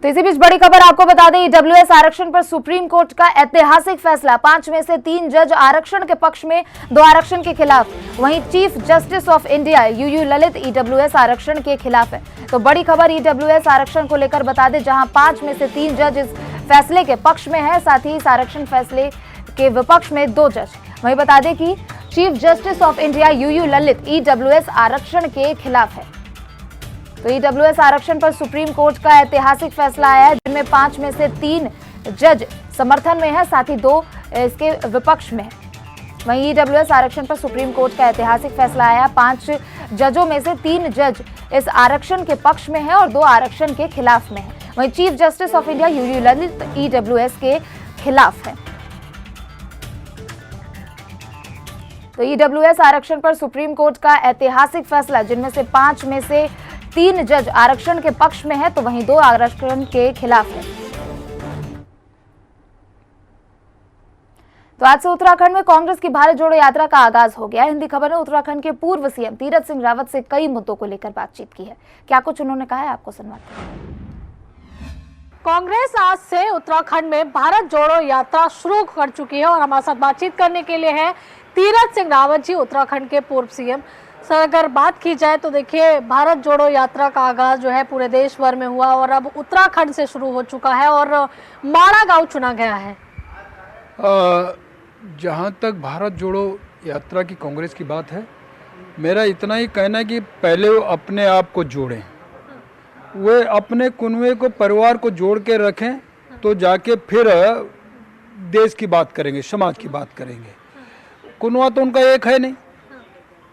तो इसी बीच बड़ी खबर आपको बता दें, ईडब्ल्यूएस आरक्षण पर सुप्रीम कोर्ट का ऐतिहासिक फैसला। 5 में से 3 जज आरक्षण के पक्ष में, 2 आरक्षण के खिलाफ। वहीं chief justice of India UU Lalit EWS आरक्षण के खिलाफ है। तो बड़ी खबर ईडब्ल्यूएस आरक्षण को लेकर बता दें, जहां 5 में से 3 जज इस फैसले के पक्ष में है, साथ ही इस आरक्षण फैसले के विपक्ष में 2 जज। वहीं बता दें कि chief justice of India UU Lalit EWS आरक्षण के खिलाफ है। तो ईडब्ल्यूएस आरक्षण पर सुप्रीम कोर्ट का ऐतिहासिक फैसला आया है, जिनमें 5 में से 3 जज समर्थन में है, साथ ही 2 इसके विपक्ष में है। वहीं ईडब्ल्यूएस आरक्षण पर सुप्रीम कोर्ट का ऐतिहासिक फैसला आया। 5 जजों में से 3 जज इस आरक्षण के पक्ष में है और 2 आरक्षण के खिलाफ में है। वहीं chief justice of India UU Lalit EWS के खिलाफ है। तो ईडब्ल्यूएस आरक्षण पर सुप्रीम कोर्ट का ऐतिहासिक फैसला, जिनमें से 5 में से 3 जज आरक्षण के पक्ष में है, तो वहीं 2 आरक्षण के खिलाफ है। तो आज से उत्तराखंड में कांग्रेस की भारत जोड़ो यात्रा का आगाज हो गया। हिंदी खबर ने उत्तराखंड के पूर्व सीएम तीरथ सिंह रावत से कई मुद्दों को लेकर बातचीत की है। क्या कुछ उन्होंने कहा है, आपको सुनवाते हैं। कांग्रेस आज से उत्तराखंड में भारत जोड़ो यात्रा शुरू कर चुकी है और हमारे साथ बातचीत करने के लिए है तीरथ सिंह रावत जी, उत्तराखंड के पूर्व सीएम। सर, अगर बात की जाए तो देखिए, भारत जोड़ो यात्रा का आगाज जो है पूरे देश भर में हुआ और अब उत्तराखंड से शुरू हो चुका है और माड़ा गांव चुना गया है। जहाँ तक भारत जोड़ो यात्रा की कांग्रेस की बात है, मेरा इतना ही कहना है कि पहले वो अपने आप को जोड़ें, वे अपने कुनवे को, परिवार को जोड़ के रखें, तो जाके फिर देश की बात करेंगे, समाज की बात करेंगे। कुनवा तो उनका एक है नहीं,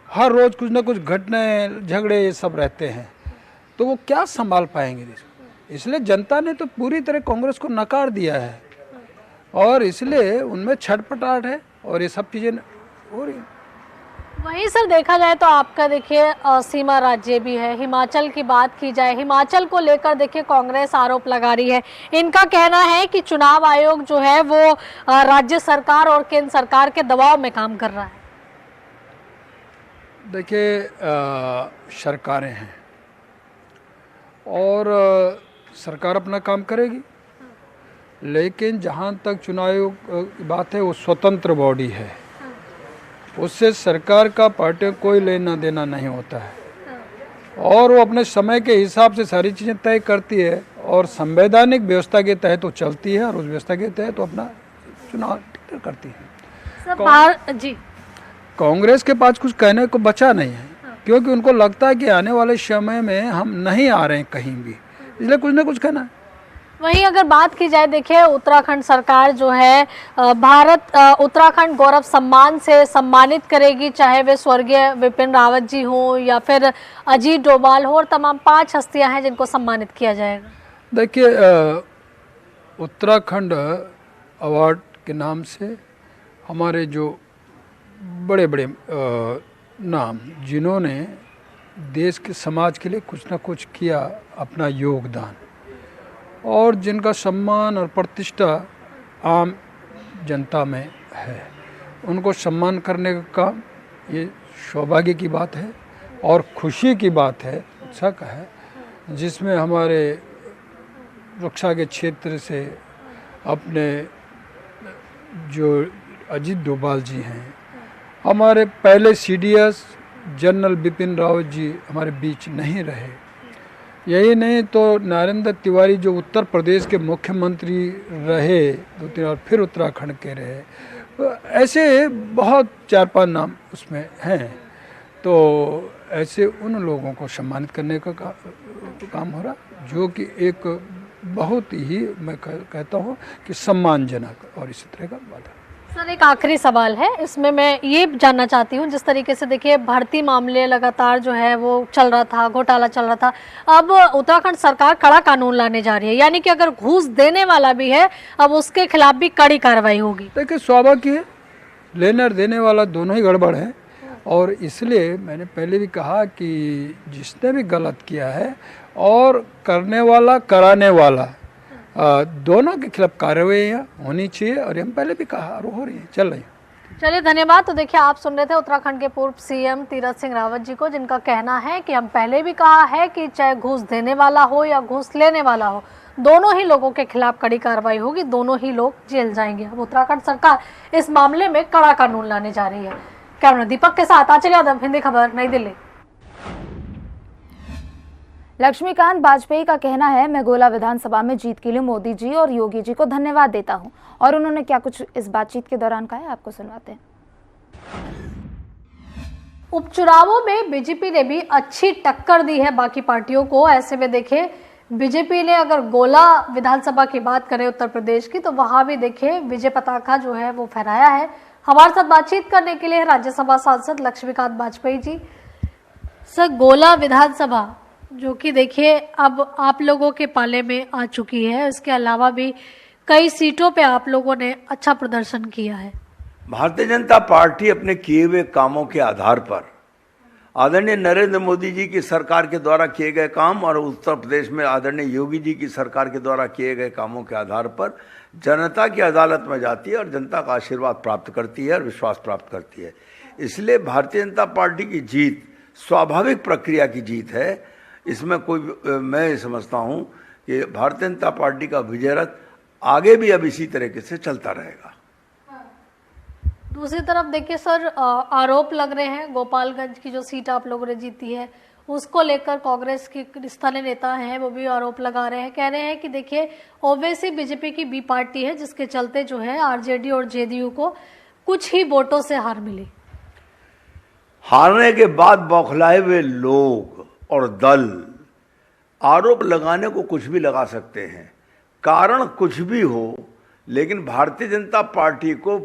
हर रोज कुछ ना कुछ घटनाएं, झगड़े, ये सब रहते हैं, तो वो क्या संभाल पाएंगे देश। इसलिए जनता ने तो पूरी तरह कांग्रेस को नकार दिया है और इसलिए उनमें छटपटाहट है और ये सब चीज़ें हो रही। वहीं सर देखा जाए तो आपका देखिए सीमा राज्य भी है। हिमाचल की बात की जाए, हिमाचल को लेकर देखिए कांग्रेस आरोप लगा रही है। इनका कहना है कि चुनाव आयोग जो है वो राज्य सरकार और केंद्र सरकार के दबाव में काम कर रहा है। देखिए, सरकारें हैं और सरकार अपना काम करेगी, लेकिन जहाँ तक चुनाव आयोग की बात है, वो स्वतंत्र बॉडी है, उससे सरकार का पार्टियों कोई लेना देना नहीं होता है और वो अपने समय के हिसाब से सारी चीज़ें तय करती है और संवैधानिक व्यवस्था के तहत वो चलती है और उस व्यवस्था के तहत वो अपना चुनाव करती है। जी, कांग्रेस के पास कुछ कहने को बचा नहीं है, क्योंकि उनको लगता है कि आने वाले समय में हम नहीं आ रहे हैं कहीं भी, इसलिए कुछ ना कुछ कहना है। वहीं अगर बात की जाए, देखिए उत्तराखंड सरकार जो है उत्तराखंड गौरव सम्मान से सम्मानित करेगी, चाहे वे स्वर्गीय विपिन रावत जी हो या फिर अजीत डोभाल हो, और तमाम 5 हस्तियां हैं जिनको सम्मानित किया जाएगा। देखिए, उत्तराखंड अवार्ड के नाम से हमारे जो बड़े बड़े नाम, जिन्होंने देश के समाज के लिए कुछ ना कुछ किया, अपना योगदान, और जिनका सम्मान और प्रतिष्ठा आम जनता में है, उनको सम्मान करने का काम ये सौभाग्य की बात है और खुशी की बात है, उत्साह का है, जिसमें हमारे रक्षा के क्षेत्र से अपने जो अजीत डोभाल जी हैं, हमारे पहले सीडीएस जनरल बिपिन रावत जी हमारे बीच नहीं रहे, यही नहीं तो नरेंद्र तिवारी जो उत्तर प्रदेश के मुख्यमंत्री रहे 2-3 और फिर उत्तराखंड के रहे, ऐसे बहुत 4-5 नाम उसमें हैं। तो ऐसे उन लोगों को सम्मानित करने का काम हो रहा, जो कि एक बहुत ही, मैं कहता हूँ कि सम्मानजनक और इसी तरह का बात है। सर, एक आखिरी सवाल है, इसमें मैं ये जानना चाहती हूँ, जिस तरीके से देखिए भर्ती मामले लगातार जो है वो चल रहा था, घोटाला चल रहा था, अब उत्तराखंड सरकार कड़ा कानून लाने जा रही है, यानी कि अगर घूस देने वाला भी है अब उसके खिलाफ भी कड़ी कार्रवाई होगी। देखिए, स्वाभाविक है, लेने और देने वाला दोनों ही गड़बड़ है और इसलिए मैंने पहले भी कहा कि जिसने भी गलत किया है और करने वाला, कराने वाला, दोनों के खिलाफ कार्रवाई होनी चाहिए और हम पहले भी कहा और हो रही है, चल रही है। चलिए, धन्यवाद। तो देखिए, आप सुन रहे थे उत्तराखंड के पूर्व सीएम तीरथ सिंह रावत जी को, जिनका कहना है कि हम पहले भी कहा है कि चाहे घूस देने वाला हो या घूस लेने वाला हो, दोनों ही लोगों के खिलाफ कड़ी कार्रवाई होगी, दोनों ही लोग जेल जाएंगे। अब उत्तराखंड सरकार इस मामले में कड़ा कानून लाने जा रही है। कैमरा दीपक के साथ आंचल यादव, हिंदी खबर, नई दिल्ली। लक्ष्मीकांत वाजपेयी का कहना है, मैं गोला विधानसभा में जीत के लिए मोदी जी और योगी जी को धन्यवाद देता हूं। और उन्होंने क्या कुछ इस बातचीत के दौरान कहा है, आपको सुनवाते हैं। उपचुनावों में बीजेपी ने भी अच्छी टक्कर दी है बाकी पार्टियों को। ऐसे में देखिए, बीजेपी ने अगर गोला विधानसभा की बात करें उत्तर प्रदेश की, तो वहां भी देखिए विजय पताका जो है वो फहराया है। हमारे साथ बातचीत करने के लिए राज्यसभा सांसद लक्ष्मीकांत वाजपेयी जी। सर, गोला विधानसभा जो कि देखिए अब आप लोगों के पाले में आ चुकी है, इसके अलावा भी कई सीटों पे आप लोगों ने अच्छा प्रदर्शन किया है। भारतीय जनता पार्टी अपने किए हुए कामों के आधार पर आदरणीय नरेंद्र मोदी जी की सरकार के द्वारा किए गए काम और उत्तर प्रदेश में आदरणीय योगी जी की सरकार के द्वारा किए गए कामों के आधार पर जनता की अदालत में जाती है और जनता का आशीर्वाद प्राप्त करती है और विश्वास प्राप्त करती है। इसलिए भारतीय जनता पार्टी की जीत स्वाभाविक प्रक्रिया की जीत है। इसमें कोई, मैं समझता हूं कि भारतीय जनता पार्टी का विजय रथ आगे भी अब इसी तरीके से चलता रहेगा। दूसरी तरफ देखिए सर, आरोप लग रहे हैं गोपालगंज की जो सीट आप लोगों ने जीती है उसको लेकर कांग्रेस के स्थानीय नेता हैं वो भी आरोप लगा रहे हैं। कह रहे हैं कि देखिए ओवैसी बीजेपी की बी पार्टी है, जिसके चलते जो है आरजेडी और जेडीयू को कुछ ही वोटों से हार मिली। हारने के बाद बौखलाए हुए लोग और दल आरोप लगाने को कुछ भी लगा सकते हैं, कारण कुछ भी हो, लेकिन भारतीय जनता पार्टी को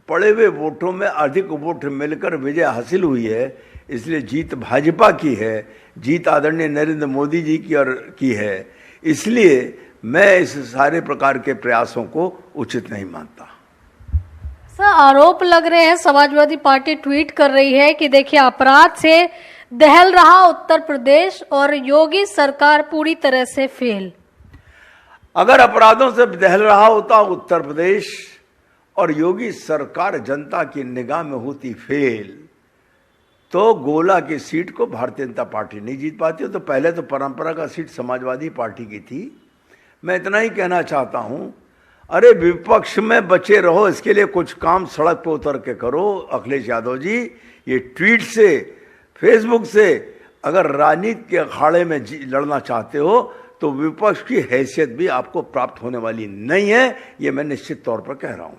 पड़े हुए वोटों में अधिक वोट मिलकर विजय हासिल हुई है। इसलिए जीत भाजपा की है, जीत आदरणीय नरेंद्र मोदी जी की है। इसलिए मैं इस सारे प्रकार के प्रयासों को उचित नहीं मानता। सर, आरोप लग रहे हैं, समाजवादी पार्टी ट्वीट कर रही है कि देखिए अपराध से दहल रहा उत्तर प्रदेश और योगी सरकार पूरी तरह से फेल। अगर अपराधों से दहल रहा होता उत्तर प्रदेश और योगी सरकार जनता की निगाह में होती फेल, तो गोला की सीट को भारतीय जनता पार्टी नहीं जीत पाती। तो पहले तो परंपरा का सीट समाजवादी पार्टी की थी। मैं इतना ही कहना चाहता हूं, अरे विपक्ष में बचे रहो, इसके लिए कुछ काम सड़क पर उतर के करो। अखिलेश यादव जी, ये ट्वीट से, फेसबुक से अगर राजनीति के अखाड़े में लड़ना चाहते हो तो विपक्ष की हैसियत भी आपको प्राप्त होने वाली नहीं है, ये मैं निश्चित तौर पर कह रहा हूं।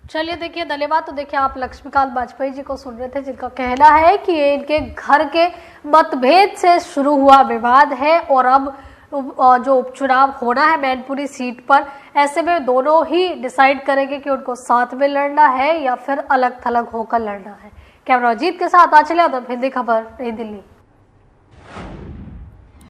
चलिए देखिए, धन्यवाद। तो देखिए आप लक्ष्मीकांत वाजपेयी जी को सुन रहे थे, जिनका कहना है कि ये इनके घर के मतभेद से शुरू हुआ विवाद है और अब जो उपचुनाव होना है मैनपुरी सीट पर, ऐसे में दोनों ही डिसाइड करेंगे कि उनको साथ में लड़ना है या फिर अलग थलग होकर लड़ना है। कैमरा अजीत के साथ आंचल यादव, हिंदी खबर, नई दिल्ली।